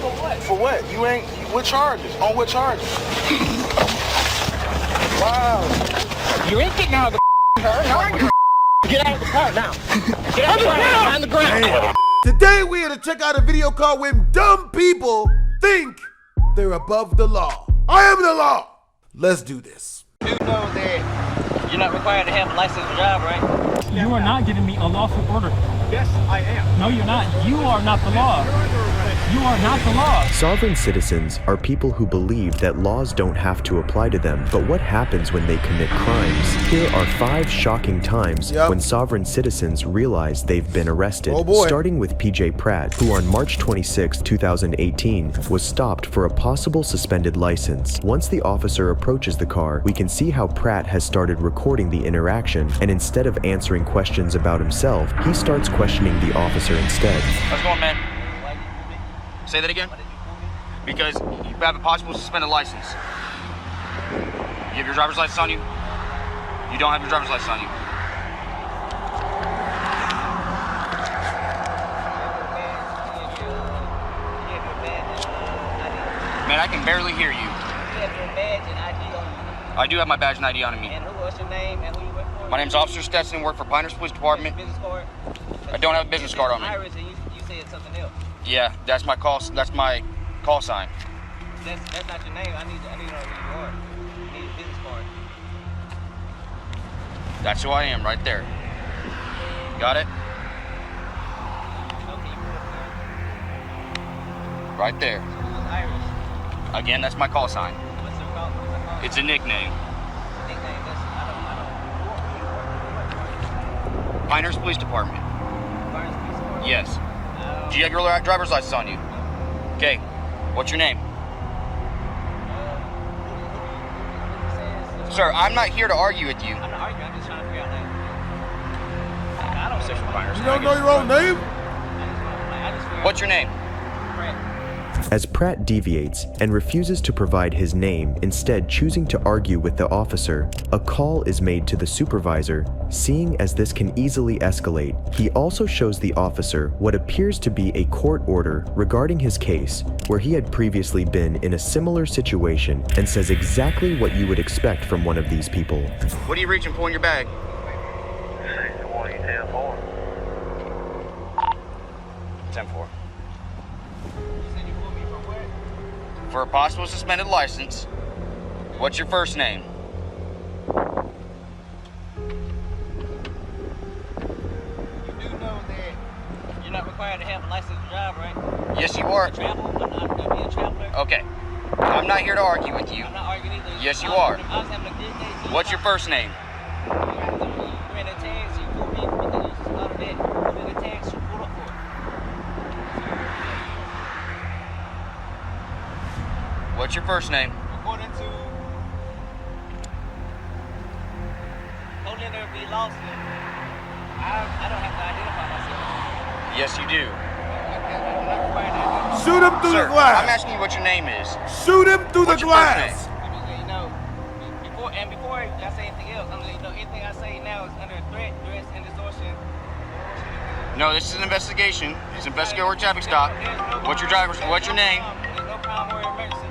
For what? You ain't, what charges? On what charges? Wow. You ain't getting out of the car. Get out of the car now. Get out of the ground. On the ground. Today we're here to check out a video called When Dumb People Think They're Above the Law. I am the law. Let's do this. You know that you're not required to have a license to drive, right? You are not giving me a lawful order. Yes, I am. No, you're not. You are not the law. You are not the law. Sovereign citizens are people who believe that laws don't have to apply to them, but what happens when they commit crimes? Here are 5 shocking times when sovereign citizens realize they've been arrested. Starting with PJ Pratt, who on March 26, 2018, was stopped for a possible suspended license. Once the officer approaches the car, we can see how Pratt has started recording the interaction, and instead of answering questions about himself, he starts questioning the officer instead. How's it going, man? Say that again? Because you have a possible suspended license. You have your driver's license on you? You don't have your driver's license on you. Man, I can barely hear you. I do have my badge and ID on me. And what's your name and who you work for? My name's Officer Stetson, work for Pinehurst Police Department. Business card? I don't have a business card on me. Iris, and you said something else. Yeah, that's my call sign. That's not your name. I need to know who you are. I need a business card. That's who I am right there. Got it? Right there. Who's Iris? Again, that's my call sign. What's her call? It's a nickname. Nickname? I don't. Pinehurst Police Department. Barnes Police Department? Yes. Do you have your driver's license on you? Okay. What's your name? Sir, I'm not here to argue with you. I'm not arguing. I'm just trying to figure out like. I don't know. Pinehurst. You don't know your own name? What's your name? As Pratt deviates and refuses to provide his name, instead choosing to argue with the officer, a call is made to the supervisor. Seeing as this can easily escalate, he also shows the officer what appears to be a court order regarding his case, where he had previously been in a similar situation, and says exactly what you would expect from one of these people. What are you reaching for in your bag? 10-4. For a possible suspended license. What's your first name? You do know that you're not required to have a license to drive, right? Yes, you are. Travel? I'm not going to be a traveler. Okay. I'm not here to argue with you. I'm not arguing either. Yes, you are. I was having a good day. So What's your first name? You're in a taxi. You pulled me because you started that. You're in a taxi. You pulled up for it. What's your first name? According to Holding or be lost, I don't have to identify myself. Yes, you do. I'm not required to. Shoot him through Sir, the glass. I'm asking you what your name is. Shoot him through What's the your first glass. You know, before I say anything else, I'm letting you know anything I say now is under threat, duress, and extortion. No, this is an investigation. It's an investigatory traffic stop. What's your driver's? What's your name? There's no crime or emergency.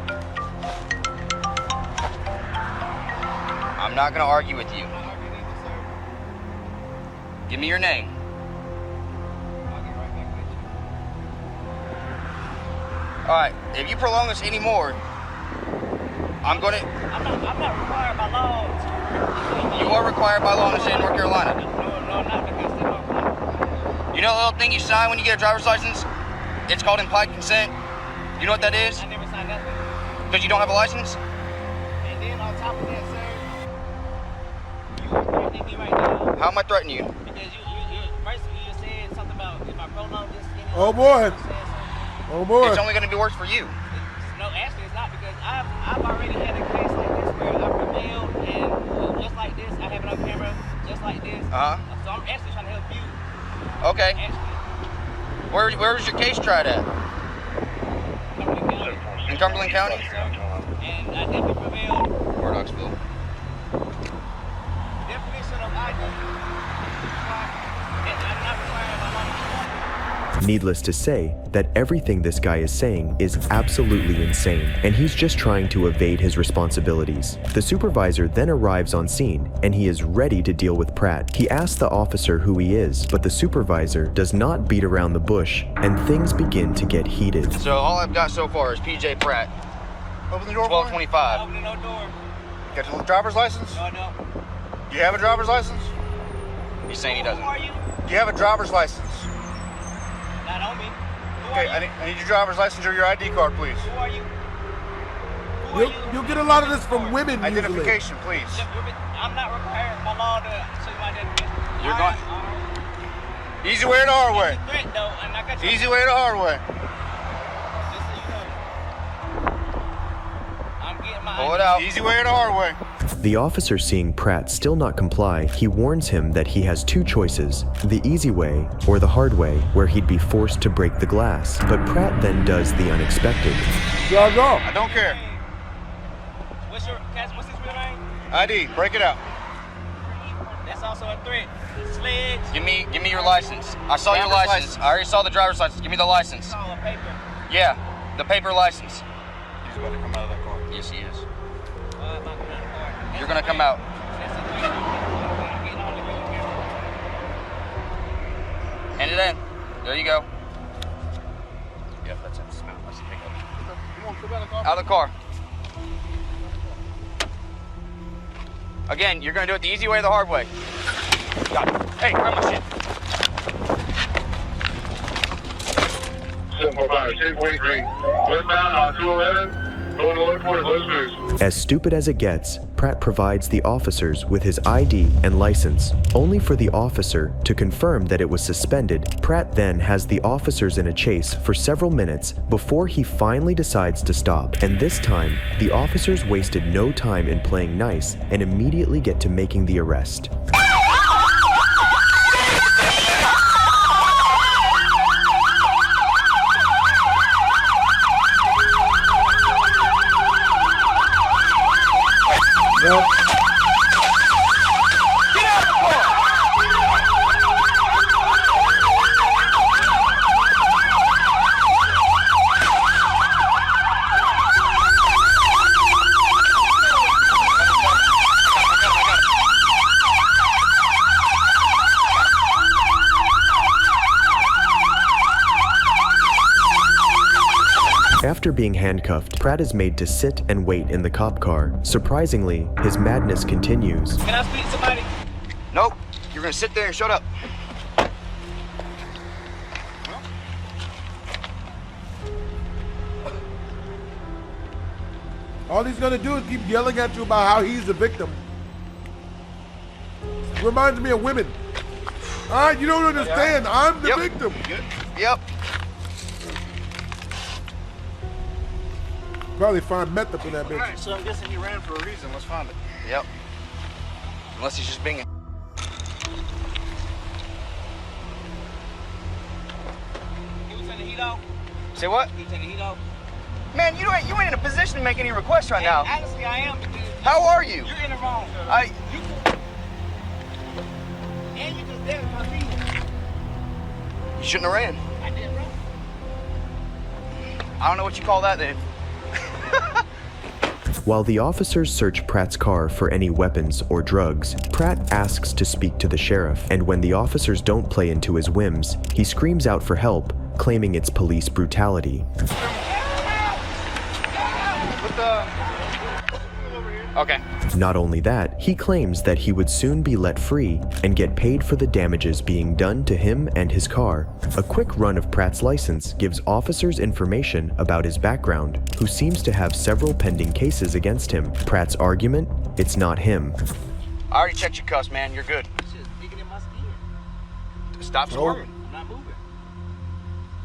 I'm not gonna argue with you. Give me your name. Alright, if you prolong this anymore, I'm not required by law. You are required by law in the state of North Carolina. No, I'm not because of North Carolina. You know the little thing you sign when you get a driver's license? It's called implied consent. You know what that is? I never signed nothing. Because you don't have a license? And then on top of that, sir, you are threatening me right now. How am I threatening you? Because first you said something about if I prolong this. Oh boy. Oh boy. It's only going to be worse for you. No, actually it's not because I've already had a case like this where I prevailed and just like this, I have it on camera, just like this. Uh-huh. So I'm actually trying to help you. Okay. Actually. Where was your case tried at? Cumberland County. In Cumberland County? And I definitely prevailed. Murdochsville. Definition of ID. And I'm not required by law. Needless to say that everything this guy is saying is absolutely insane, and he's just trying to evade his responsibilities. The supervisor then arrives on scene, and he is ready to deal with Pratt. He asks the officer who he is, but the supervisor does not beat around the bush, and things begin to get heated. So all I've got so far is PJ Pratt. Open the door. 1225. Opening no door. Got your driver's license? No, I don't. Do you have a driver's license? He's saying he Who doesn't. are you? Do you have a driver's license? Not on me. Who Okay, are you? I need your driver's license or your ID card, please. Who are you? Who are you? You'll get a lot of this from women usually. Identification, please. I'm not required by law to show you my identification. You're All going- right. Easy way or the hard way? It's a threat, though, and I got your- Easy way or the hard way? Just so you know. I'm getting my Pull it out. Easy way or the hard way? The officer, seeing Pratt still not comply, he warns him that he has two choices, the easy way or the hard way, where he'd be forced to break the glass. But Pratt then does the unexpected. I don't care. What's his real name? ID, break it out. That's also a threat. Sledge. Give me your license. I saw your Driver's license. license. I already saw the driver's license. Give me the license. It's all a paper. Yeah, the paper license. He's about to come out of that car. Yes, he is. I'm not gonna car. You're gonna come out. That's a threat. I'm getting on the video camera. Hand it in. There you go. Yep, that's it. Smell. Let's pick up. Come on, come out of the car. Out of the car. Again, you're gonna do it the easy way or the hard way. Got it. Hey, grab my shit. 745, Shape Way Green. Westbound on 211, going to look for those moves. As stupid as it gets, Pratt provides the officers with his ID and license, only for the officer to confirm that it was suspended. Pratt then has the officers in a chase for several minutes before he finally decides to stop. And this time, the officers wasted no time in playing nice and immediately get to making the arrest. Yep. After being handcuffed, Pratt is made to sit and wait in the cop car. Surprisingly, his madness continues. Can I speak to somebody? Nope. You're gonna sit there and shut up. All he's gonna do is keep yelling at you about how he's the victim. Reminds me of women. All right, you don't understand. I'm the Yep. victim. Yep. Probably find meth up in that bitch. Alright, so I'm guessing he ran for a reason. Let's find it. Yep. Unless he's just being a... He was in the heat off. Say what? He was in the heat off. Man, you ain't in a position to make any requests right now. Honestly, I am because How are you? you're in the wrong. And you just dead my feet. You shouldn't have ran. I did wrong. I don't know what you call that, Dave. While the officers search Pratt's car for any weapons or drugs, Pratt asks to speak to the sheriff, and when the officers don't play into his whims, he screams out for help, claiming it's police brutality. Okay. Not only that, he claims that he would soon be let free and get paid for the damages being done to him and his car. A quick run of Pratt's license gives officers information about his background, who seems to have several pending cases against him. Pratt's argument? It's not him. I already checked your cuffs, man. You're good. Shit's digging in my skin. Stop squirming. I'm not moving.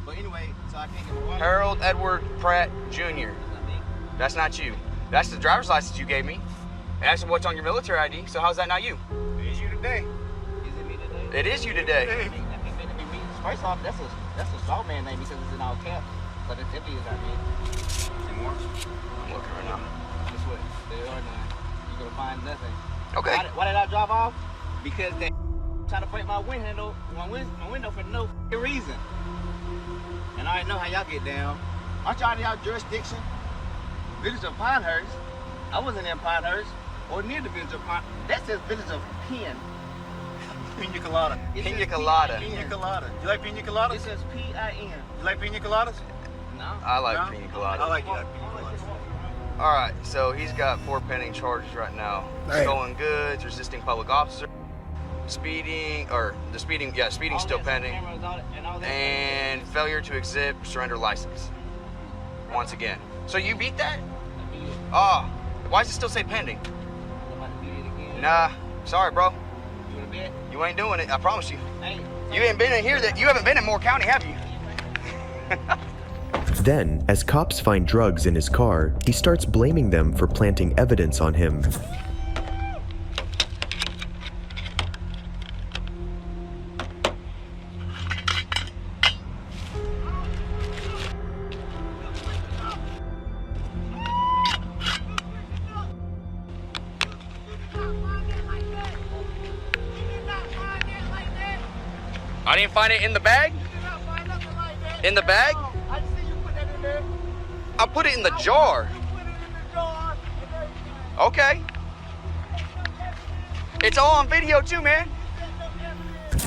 But anyway, so I can't get my water. Harold Edward Pratt Jr. That's not you. That's the driver's license you gave me. And that's what's on your military ID, so how's that not you? It is you today. Is it me today? It is you today. I think that be me. First off, that's a salt man name because it's in all caps. But it definitely is not me. Any more? I'm looking right now. That's what they are doing. You're gonna find nothing. Okay. Why did I drive off? Because they tried to break my window for no reason. And I already know how y'all get down. Aren't y'all in y'all jurisdiction? Village of Pinehurst. I wasn't in Pinehurst or near the village of Pinehurst. That says village of Penn. Pina colada. Pina colada. Pina colada. You like pina coladas? It says P-I-N. You like pina coladas? No. I like No? pina colada. I like pina coladas. All right, so he's got 4 pending charges right now. Damn. Stolen goods, resisting public officer, speeding, speeding still pending, and failure to exhibit surrender license. Once again. So you beat that? Oh, why does it still say pending? Nah, sorry, bro. You ain't doing it, I promise you. You ain't been in here, you haven't been in Moore County, have you? Then, as cops find drugs in his car, he starts blaming them for planting evidence on him. I didn't find it in the bag? In the bag? I see you put that in there. I put it in the jar. Put it in the jar. Okay. It's all on video too, man.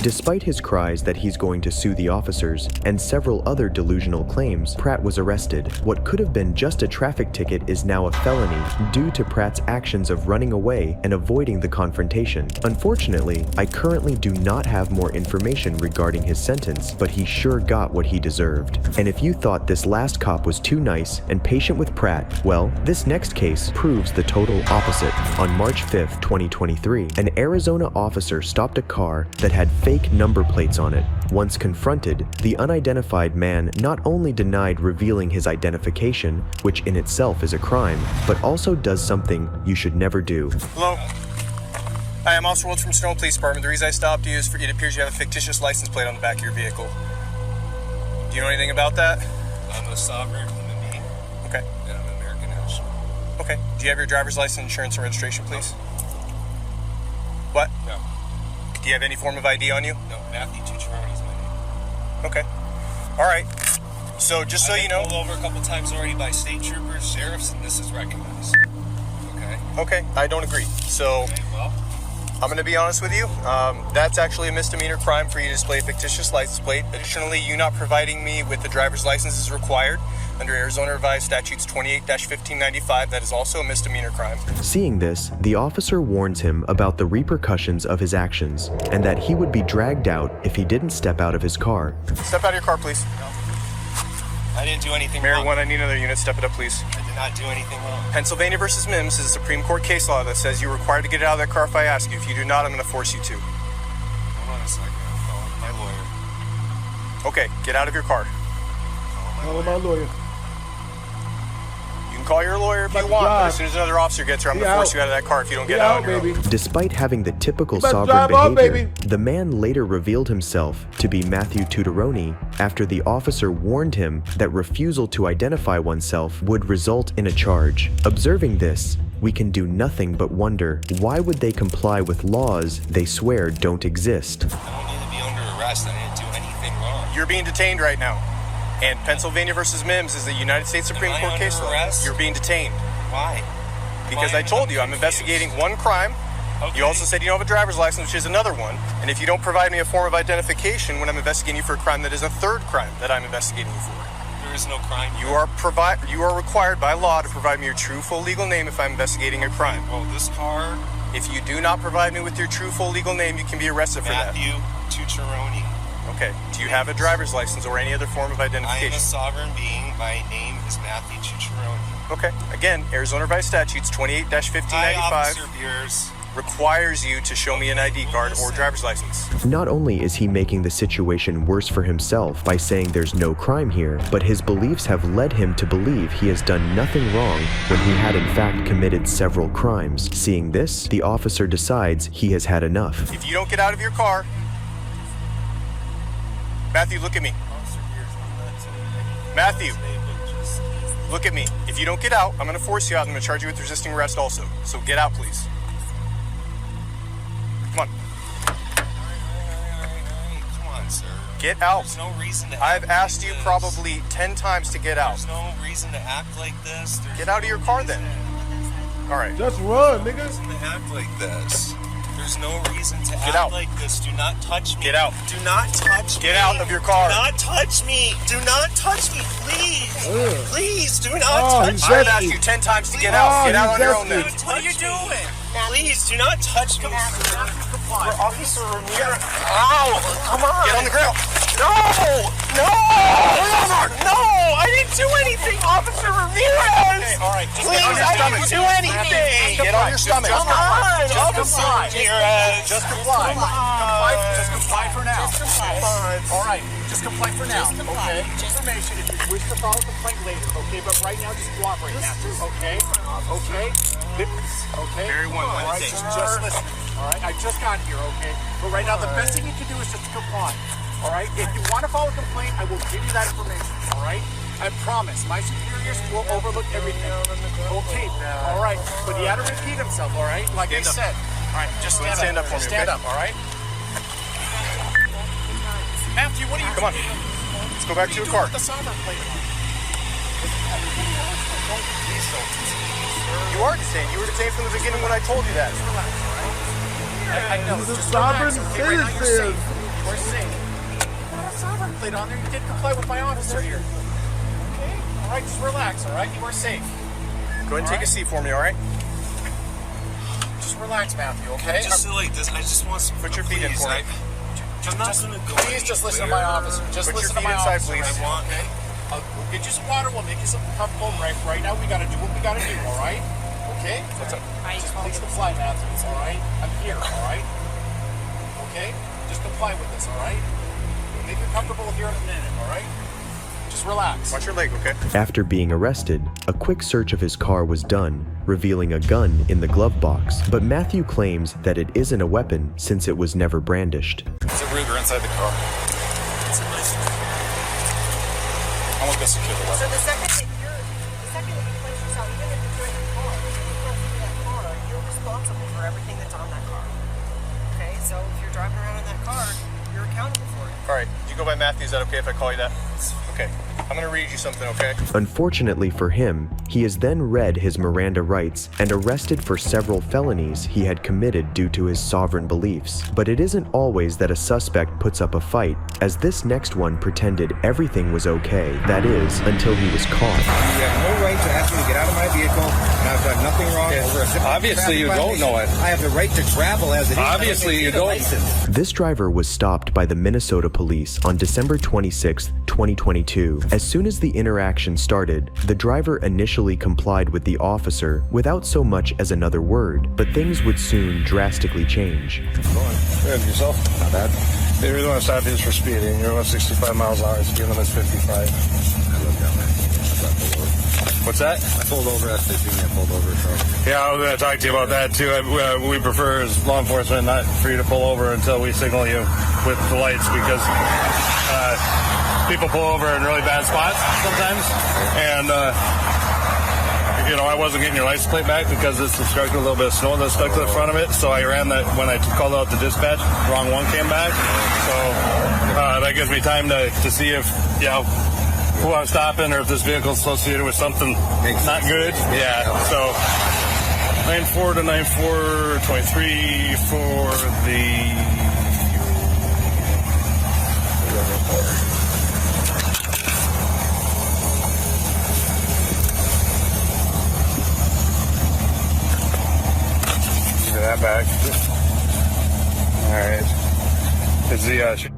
Despite his cries that he's going to sue the officers and several other delusional claims, Pratt was arrested. What could have been just a traffic ticket is now a felony due to Pratt's actions of running away and avoiding the confrontation. Unfortunately, I currently do not have more information regarding his sentence, but he sure got what he deserved. And if you thought this last cop was too nice and patient with Pratt, well, this next case proves the total opposite. On March 5th, 2023, an Arizona officer stopped a car that had fake number plates on it. Once confronted, the unidentified man not only denied revealing his identification, which in itself is a crime, but also does something you should never do. Hello. Hi, I'm Officer Wilds from Stone Police Department. The reason I stopped you is for it appears you have a fictitious license plate on the back of your vehicle. Do you know anything about that? I'm a sovereign human being. Okay. And I'm an American national. Okay. Do you have your driver's license, insurance, and registration, please? What? No. Do you have any form of ID on you? No, Matthew Tucciarone is my name. Okay. All right. So just so you know. I've been pulled over a couple times already by state troopers, sheriffs, and this is recognized. Okay. Okay. I don't agree. So Okay, well, I'm going to be honest with you. That's actually a misdemeanor crime for you to display a fictitious license plate. Additionally, you not providing me with the driver's license is required. Under Arizona Revised Statutes 28-1595, that is also a misdemeanor crime. Seeing this, the officer warns him about the repercussions of his actions and that he would be dragged out if he didn't step out of his car. Step out of your car, please. I didn't do anything Mary wrong. 1, I need another unit. Step it up, please. I did not do anything wrong. Pennsylvania versus Mims is a Supreme Court case law that says you're required to get out of that car if I ask you. If you do not, I'm going to force you to. Hold on a second. I'm calling my lawyer. Okay, get out of your car. Call my lawyer. You can call your lawyer if you want, but as soon as another officer gets here, I'm going to force you out of that car if you don't get out, baby. Despite having the typical You better sovereign drive off, behavior, baby. the man later revealed himself to be Matthew Tucciarone after the officer warned him that refusal to identify oneself would result in a charge. Observing this, we can do nothing but wonder, why would they comply with laws they swear don't exist? I don't need to be under arrest. I didn't do anything wrong. You're being detained right now. And Pennsylvania versus Mims is the United States Supreme Court under case law. arrest? You're being detained. Why? Because Why? I told you, I'm investigating one crime. Okay. You also said you don't have a driver's license, which is another one. And if you don't provide me a form of identification when I'm investigating you for a crime, that is a third crime that I'm investigating you for. There is no crime. You are required by law to provide me your true full legal name if I'm investigating a crime. Well, this car, If you do not provide me with your true full legal name, you can be arrested for that. Matthew Tucciarone. Okay. Do you have a driver's license or any other form of I am a identification? sovereign being. My name is Matthew Tucciarone. Okay. Again, Arizona Revised Statutes Hi, 28-1595 Officer Beers. requires you to show me an ID card or driver's license. Not only is he making the situation worse for himself by saying there's no crime here, but his beliefs have led him to believe he has done nothing wrong when he had in fact committed several crimes. Seeing this, the officer decides he has had enough. If you don't get out of your car, Matthew, look at me. Matthew, look at me. If you don't get out, I'm going to force you out. I'm going to charge you with resisting arrest also. So get out, please. Come on. All right. Come on, sir. Get out. There's no reason to I've act asked like you this. probably 10 times to get out. There's no reason to act like this. Get out of your car then. All right. Just run, nigga. There's no reason to act like this. There's no reason to Get act out. like this. Do not touch me. Get out. Do not touch me. Get out of your car. Do not touch me. Do not touch me, please. Please, do not touch I've me. asked you 10 times to get out. Get out on your own then. What are you doing? Please, do not touch me. For Officer Ramirez. Ow! Come on. Get on the ground. No! No! No! I didn't do anything, Officer Ramirez! Okay, all right. Just Please, get on your I stomach. didn't do anything! Get on your stomach. Come on, Officer Ramirez! Just comply. Just comply for now. All right, just comply for now. Okay. Information if you wish to file a complaint later. Okay, but right now just cooperate, Matthew. Okay. Okay. Okay. Very one. All right. Just listen. All right. I just got here. Okay. But right now the best thing you can do is just comply. All right. If you want to file a complaint, I will give you that information. All right. I promise. My superiors will overlook everything. Okay. All right. But he had to repeat himself. All right. Like I said. All right. Just stand up for me. Stand up. All right. Matthew, what are you Come on. doing? Let's go back to your car. The sovereign plate on. You are detained. You were detained from the beginning when I told you that. I know. He's a Just sovereign relax, okay? Right now you're citizen. safe. We're safe. You got a sovereign plate on there. You did comply with my officer here. Okay? All right, just relax, all right? You are safe. Go ahead and take a seat for me, all right? Just relax, Matthew, okay? Just like this, I just want some. Put your feet in for me. I'm not gonna go. Please just listen to my officer. Just Put your listen to feet my inside, officer. please. I want, okay? We'll get you some water. We'll make you something comfortable. Right now, we got to do what we got to do, all right? Okay? What's up? Just please comply, Matthews, all right? I'm here, all right? Okay? Just comply with this, all right? We'll make you comfortable here in a minute, all right? Just relax. Watch your leg, okay? After being arrested, a quick search of his car was done, revealing a gun in the glove box, but Matthew claims that it isn't a weapon since it was never brandished. Is it Ruger inside the car? It's a nice one. I'm gonna go secure the So weapon. the second that you place yourself, even if it's in your car, if you go through that car, you're responsible for everything that's on that car. Okay, so if you're driving around in that car, you're accountable for it. All right. You go by Matthew. Is that okay if I call you that? Okay. I'm going to read you something, okay? Unfortunately for him, he is then read his Miranda rights and arrested for several felonies he had committed due to his sovereign beliefs. But it isn't always that a suspect puts up a fight, as this next one pretended everything was okay, that is, until he was caught. You have no right to ask me to get out of my vehicle, and I've done nothing wrong over a simple Obviously you don't know it. I have the right to travel as it is. Obviously you don't. This driver was stopped by the Minnesota police on December 26, 2022. As soon as the interaction started, the driver initially complied with the officer without so much as another word, but things would soon drastically change. Good, yourself? Not bad. The reason I stopped you is for speeding. You're going 65 miles an hour. Speed limit's 55. I looked down there. I pulled over. What's that? I pulled over after I pulled over. So. Yeah, I was going to talk to you about that too. We prefer as law enforcement not for you to pull over until we signal you with the lights, because people pull over in really bad spots sometimes, and you know, I wasn't getting your license plate back because it's obstructed a little bit of snow that stuck to the front of it, so I ran that when I called out the dispatch, the wrong one came back, so that gives me time to see if, you know, who I'm stopping or if this vehicle is associated with something not good. Yeah, so 9-4 to 9-4, 23 for the... that back. Alright. Is the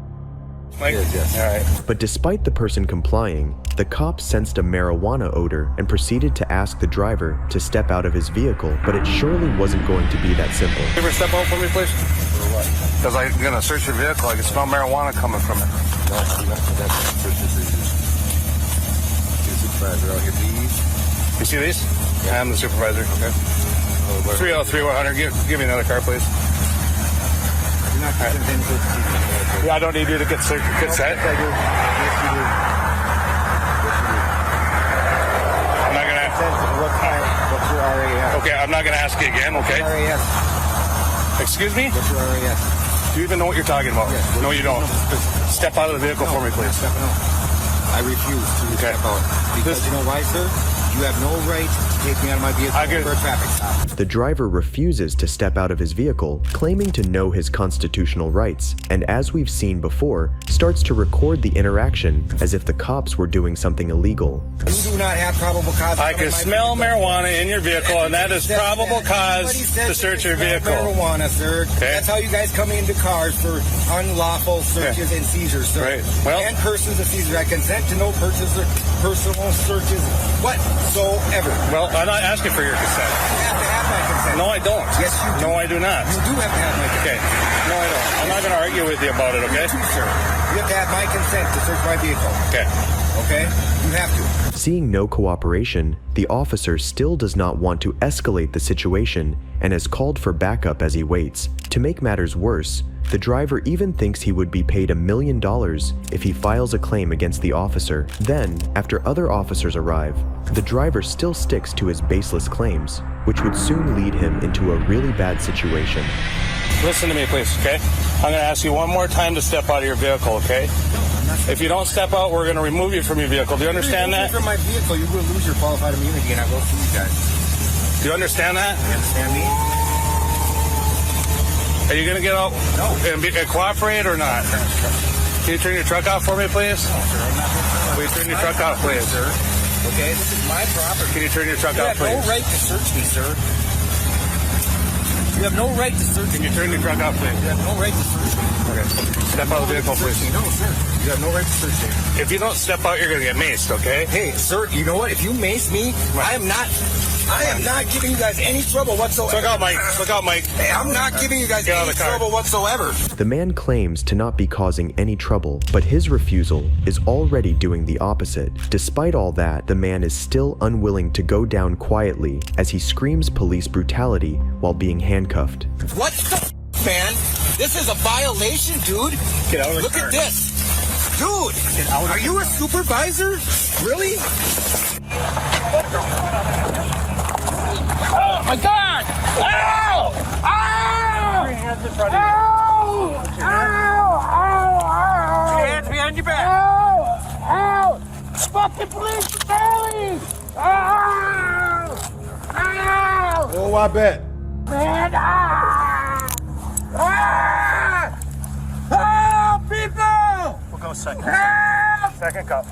Mike? Yes. Alright. But despite the person complying, the cop sensed a marijuana odor and proceeded to ask the driver to step out of his vehicle, but it surely wasn't going to be that simple. You ever step out for me, please? For what? Because I'm going to search your vehicle. I can smell marijuana coming from it. No, that's supervisor. I'll get these. You see these? Yeah. I'm the supervisor. Okay. 303-100. Give me another car, please. You're not right. Yeah, I don't need you to get set. Yes, I do. Yes, you do. I'm not going to ask. What's your RAS? Okay, I'm not going to ask you again, okay? RAS. Excuse me? What's your RAS? Do you even know what you're talking about? Yes. No, you don't. Step out of the vehicle for me, please. Stepping out. I refuse to step out. Because you know why, sir? You have no right to take me out of my vehicle for a traffic stop. The driver refuses to step out of his vehicle, claiming to know his constitutional rights, and as we've seen before, starts to record the interaction as if the cops were doing something illegal. You do not have probable cause. I can smell marijuana in your vehicle, and that is probable cause to search your vehicle. Marijuana, sir. Okay. That's how you guys come into cars for unlawful searches and seizures, sir. Right. Well, and persons of seizures. I consent to no personal searches whatsoever. Well, I'm not asking for your consent. You have to have my consent. No, I don't. Yes, you do. No, I do not. You do have to have my consent. Okay. No, I don't. I'm not going to argue with you about it, okay? You too, sir. You have to have my consent to search my vehicle. Okay. Okay? You have to. Seeing no cooperation, the officer still does not want to escalate the situation and has called for backup as he waits. To make matters worse, the driver even thinks he would be paid $1 million if he files a claim against the officer. Then, after other officers arrive, the driver still sticks to his baseless claims, which would soon lead him into a really bad situation. Listen to me, please, okay? I'm going to ask you one more time to step out of your vehicle, okay? If you don't step out, we're going to remove you from your vehicle. Do you understand that? From my vehicle, you will lose your qualified immunity, and I will sue you guys. Do you understand that? You understand me? Are you going to get out and cooperate or not? Can you turn your truck off for me, please? No, sir, I'm not. Will you turn your truck off, please? Sir. Okay, this is my property. Can you turn your truck off, please? You have no right to search me, sir. You have no right to search me. Can you turn your truck off, please? You have no right to search me. Okay. Step out of the vehicle, please. No, sir. You have no right to search me. If you don't step out, you're going to get maced, okay? Hey, sir, you know what? If you mace me, I am not giving you guys any trouble whatsoever. Look out, Mike. Look out, Mike. Hey, I'm not giving you guys any trouble whatsoever. The man claims to not be causing any trouble, but his refusal is already doing the opposite. Despite all that, the man is still unwilling to go down quietly as he screams police brutality while being handcuffed. What the man? This is a violation, dude. Get out of the Look car. at this. Dude, are you a supervisor? Really? Oh my God! Ow! Ow! Put your hands in front of you. Ow! Ow! Ow! Put your hands behind your back. Ow! Ow! Fucking police brutality! Ow! Ow! Oh, I bet. Man! Ah! Ah! Help, people! We'll go second. Help! Second cup.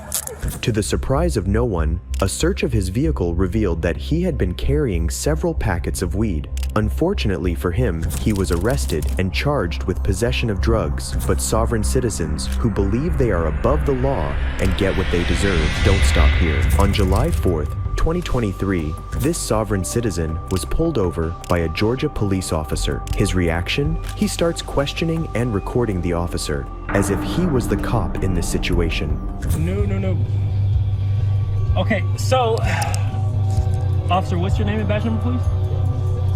To the surprise of no one, a search of his vehicle revealed that he had been carrying several packets of weed. Unfortunately for him, he was arrested and charged with possession of drugs, but sovereign citizens who believe they are above the law and get what they deserve don't stop here. On July 4th, 2023, this sovereign citizen was pulled over by a Georgia police officer. His reaction? He starts questioning and recording the officer, as if he was the cop in this situation. No. Okay, so, officer, what's your name and badge number, please?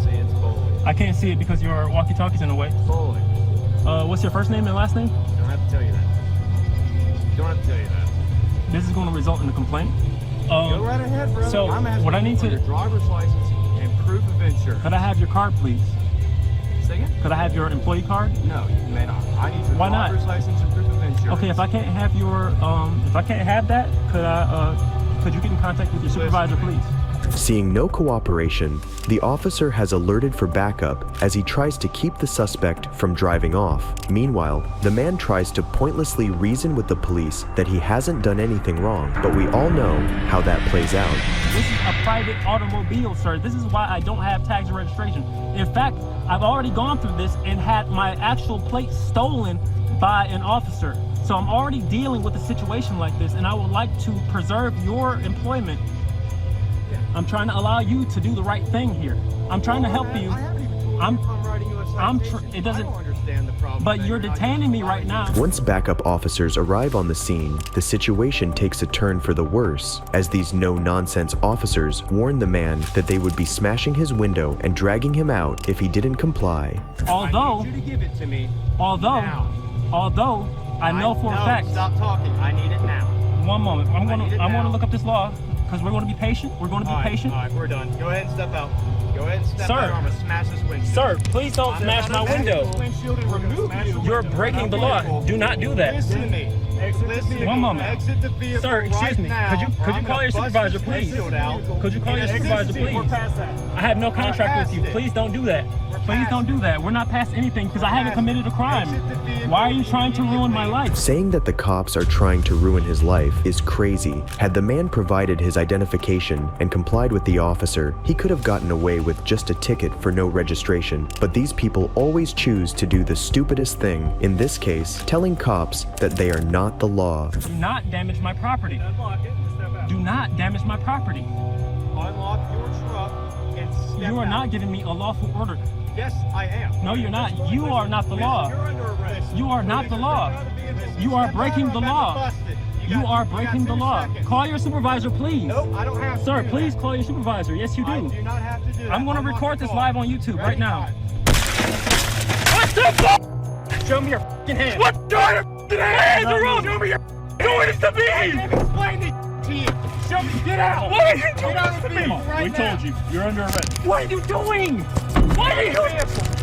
Say it's Foley. I can't see it because your walkie-talkie's in the way. Foley. What's your first name and last name? Don't have to tell you that. Don't have to tell you that. This is going to result in a complaint. Go right ahead, brother. So, I'm asking what I need for to... your driver's license and proof of insurance. Could I have your card, please? Say again? Could I have your employee card? No, you may not. I need your Why not? driver's license and proof of insurance. Okay, if I can't have your, if I can't have that, could you get in contact with your supervisor, please? Seeing no cooperation, the officer has alerted for backup as he tries to keep the suspect from driving off. Meanwhile, the man tries to pointlessly reason with the police that he hasn't done anything wrong, but we all know how that plays out. This is a private automobile, sir. This is why I don't have tags or registration. In fact, I've already gone through this and had my actual plate stolen by an officer. So I'm already dealing with a situation like this, and I would like to preserve your employment. I'm trying to allow you to do the right thing here. I'm trying to help you. I'm writing you a citation. It doesn't. I don't understand the problem. But you're detaining me right now. Once backup officers arrive on the scene, the situation takes a turn for the worse, as these no-nonsense officers warn the man that they would be smashing his window and dragging him out if he didn't comply. I need you to give it to me. Although I know for a fact. Stop talking. I need it now. One moment. I'm gonna look up this law. Because we're going to be patient. We're going to be patient. All right, we're done. Go ahead and step out. Go ahead and step out, or I'm going to smash this windshield. Sir, please don't smash my window. You're breaking the law. Do not do that. Listen to me. One moment. Exit the vehicle. Sir, excuse me. Right now, Could you call your supervisor, please? Could you call your supervisor, please? I have no contract with you. Please don't do that. Please don't do that. We're not past anything because I haven't committed a crime. Why are you trying to ruin my life? Saying that the cops are trying to ruin his life is crazy. Had the man provided his identification and complied with the officer, he could have gotten away with just a ticket for no registration. But these people always choose to do the stupidest thing, in this case, telling cops that they are not the law. Do not damage my property. Do not damage my property. Unlock your truck and step You are out. not giving me a lawful order. Yes, I am. No, you're not. You are not the law. You're under arrest. You are not the law. You are breaking the law. You are breaking the law. Call your supervisor, please. Nope, I don't have to. Sir, do please that. call your supervisor. Yes, you do. I do not have to do that. I'm going to Unlock record the this car. live on YouTube right now. What the fuck? Show me your f***ing hands. What kind of f***ing hands are on? Show me your doing this to me. Explain this to you. Show me. Get out. What are you doing Get out of the to me? vehicle right now. you. You're under arrest. What are you doing? What are you doing?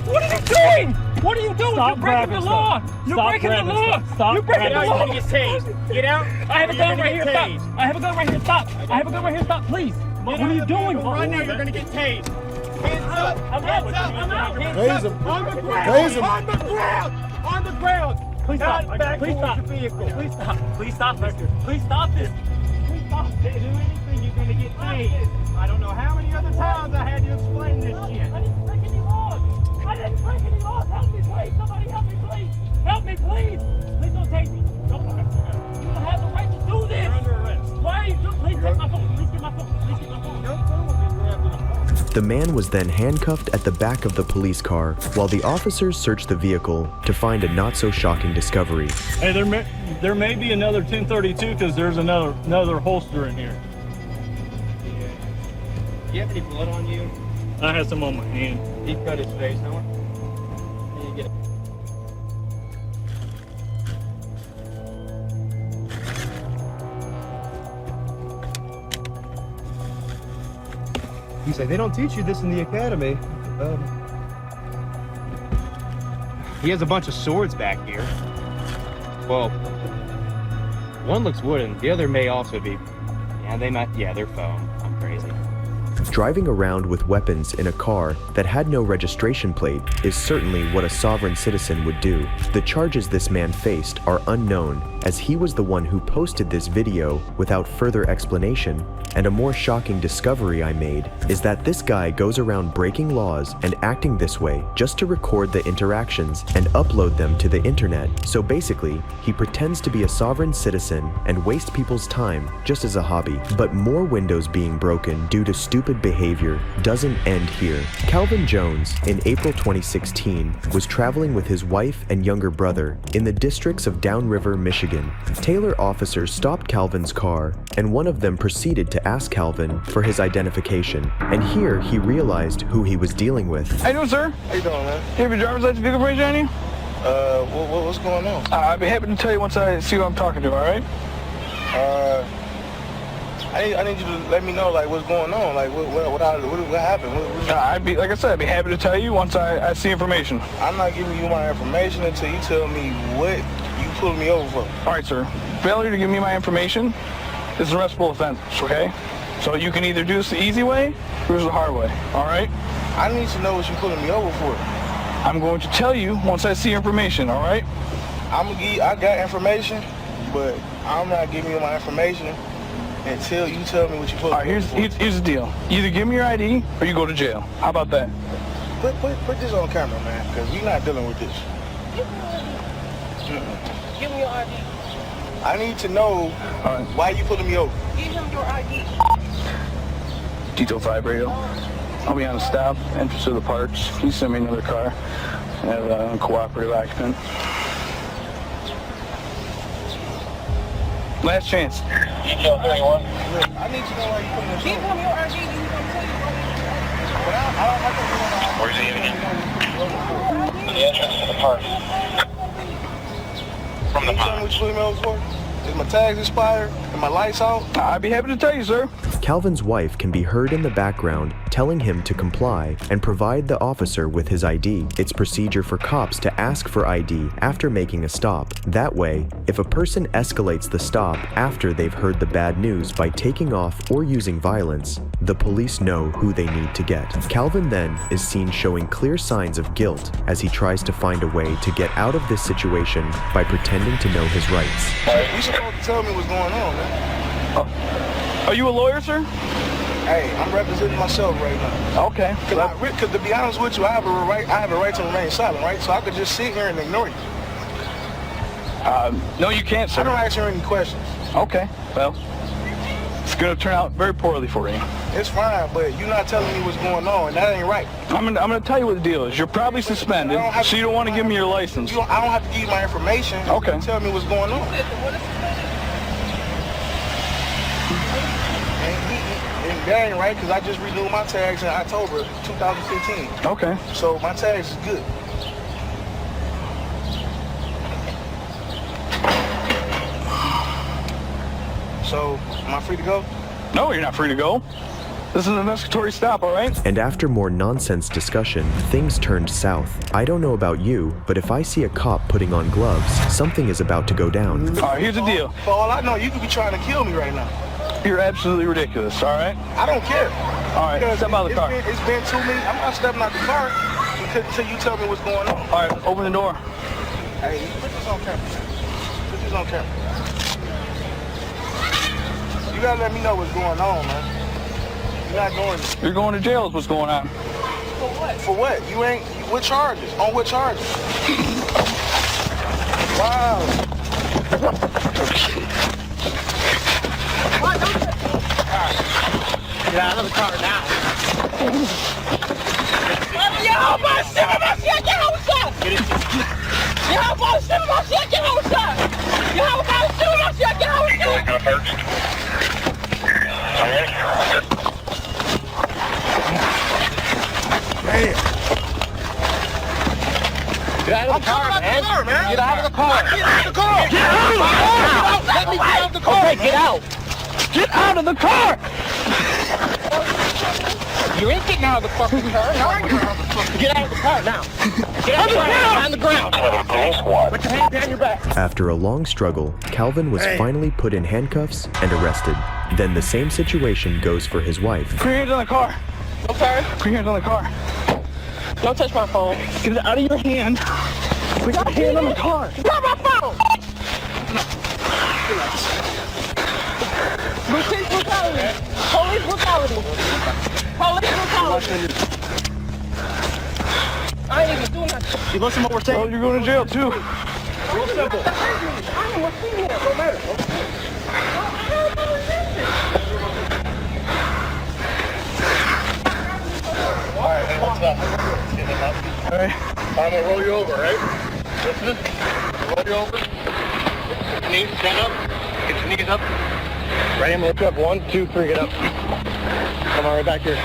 What are you doing? What are you doing? You're breaking the law. You're breaking the law. You're breaking the law. You're gonna get tased. Get out. I have a gun right here. Stop. I have a gun right here. Stop. I have a gun right here. Stop, please. What are you doing? Right now, you're gonna get tased. Hands up. I'm Hands up. I'm out. Hands Tase up. him. On the ground. Tase him. On the ground. On the ground. Please Not stop. back Please towards stop. the vehicle. Please stop. Please stop this. Please stop this. Please stop Do anything, you're gonna get tased. I don't know how many other times I had to explain this shit. I didn't break any laws. I didn't break any laws. Help me, please. Somebody help me, please. Help me, please. Please don't take me. Don't. You don't have the right to do this. You're under arrest. Why are you doing? Please take my phone. Please get my phone. Please get my phone. No phone will be grabbed in the car. The man was then handcuffed at the back of the police car while the officers searched the vehicle to find a not-so-shocking discovery. Hey, there may be another 1032 because there's another holster in here. Do you have any blood on you? I have some on my hand. He cut his face, no one? You get it. You say they don't teach you this in the academy. He has a bunch of swords back here. Well, one looks wooden. The other may also be. Yeah, they might. Yeah, they're foam. I'm crazy. Driving around with weapons in a car that had no registration plate is certainly what a sovereign citizen would do. The charges this man faced are unknown, as he was the one who posted this video without further explanation. And a more shocking discovery I made is that this guy goes around breaking laws and acting this way just to record the interactions and upload them to the internet. So basically, he pretends to be a sovereign citizen and waste people's time just as a hobby. But more windows being broken due to stupid behavior doesn't end here. Calvin Jones, in April 2016, was traveling with his wife and younger brother in the districts of Downriver, Michigan. Taylor officers stopped Calvin's car, and one of them proceeded to ask Calvin for his identification. And here he realized who he was dealing with. How you doing, sir? How you doing, man? You have your driver's license vehicle information on you? What's going on? I'd be happy to tell you once I see who I'm talking to, all right? I need you to let me know, like, what's going on, like, what happened? Like I said, I'd be happy to tell you once I see information. I'm not giving you my information until you tell me what you pulled me over for. All right, sir. Failure to give me my information is an arrestable offense, okay? So you can either do this the easy way or the hard way, all right? I need to know what you're pulling me over for. I'm going to tell you once I see information, all right? I got information, but I'm not giving you my information until you tell me what you pulling me over for. Here's the deal. Either give me your ID or you go to jail. How about that? Put this on camera, man, because we're not dealing with this. Give me your ID. I need to know why you pulling me over. Give him your ID. Detail 5 radio. I'll be on the stop, entrance to the parks. Please send me another car. I have a cooperative occupant. Last chance. Detail 31. I need to know why you pulling me over. Give him your ID. He's gonna tell you what I don't have to. Where's he even? The entrance to the park. From the Can you tell me what you pulling me over for? Is my tags expired? Are my lights out? I'd be happy to tell you, sir. Calvin's wife can be heard in the background telling him to comply and provide the officer with his ID. It's procedure for cops to ask for ID after making a stop. That way, if a person escalates the stop after they've heard the bad news by taking off or using violence, the police know who they need to get. Calvin then is seen showing clear signs of guilt as he tries to find a way to get out of this situation by pretending to know his rights. You supposed to tell me what's going on, man. Are you a lawyer, sir? Hey, I'm representing myself right now. Okay. Because to be honest with you, I have a right to remain silent, right? So I could just sit here and ignore you. No, you can't, sir. I don't ask you any questions. Okay. Well, it's going to turn out very poorly for you. It's fine, but you're not telling me what's going on, and that ain't right. I'm gonna tell you what the deal is. You're probably suspended, so you don't want to give me your license. I don't have to give you my information. Okay. You tell me what's going on. And that ain't right, because I just renewed my tags in October 2015. Okay. So my tags is good. So, am I free to go? No, you're not free to go. This is an investigatory stop, all right? And after more nonsense discussion, things turned south. I don't know about you, but if I see a cop putting on gloves, something is about to go down. All right, here's the deal. For all I know, you could be trying to kill me right now. You're absolutely ridiculous, all right? I don't care. All right, step out of the car. It's been 2 minutes. I'm not stepping out the car until you tell me what's going on. All right, open the door. Hey, put this on camera. Put this on camera. You gotta let me know what's going on, man. You're not doing it. You're going to jail is what's going on. For what? For what? You ain't... What charges? On what charges? Wow. Get out of the car now. Yo, my shit, my shit, get out of the Yo, my shit, my shit, get out of the Yo, my shit, my shit, get out of the Get out of the car, man. Get out of the car. Get out of the car. Get out of the car. Let me get out of the car. Okay, get out. Get out of the car! You ain't getting out of the fucking car. Get out of the car now. Get out of the car. On the ground. Put your hand behind your back. After a long struggle, Calvin was finally put in handcuffs and arrested. Then the same situation goes for his wife. Put your hands on the car. Okay. Put your hands on the car. Don't touch my phone. Get it out of your hand. Put your hand on the car. Grab my phone. Police brutality. Police brutality. Police brutality. I ain't even doing that. You listen to what we're saying? Well, you're going to jail too. Real simple. I am a female. No matter. Alright, hey, what's up? Get him up. Alright. I'm gonna roll you over, right? Listen. Roll you over. Get your knees, stand up. Get your knees up. Ready, I'm gonna look up. 1, 2, 3, get up. Come on, right back here.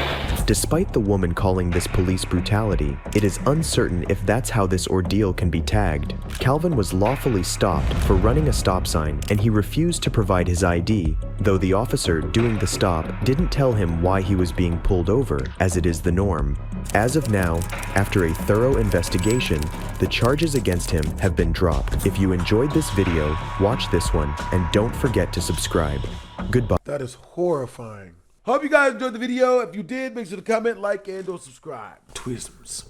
Despite the woman calling this police brutality, it is uncertain if that's how this ordeal can be tagged. Calvin was lawfully stopped for running a stop sign, and he refused to provide his ID, though the officer doing the stop didn't tell him why he was being pulled over, as it is the norm. As of now, after a thorough investigation, the charges against him have been dropped. If you enjoyed this video, watch this one, and don't forget to subscribe. Goodbye. That is horrifying. Hope you guys enjoyed the video. If you did, make sure to comment, like, and or subscribe. Twisms.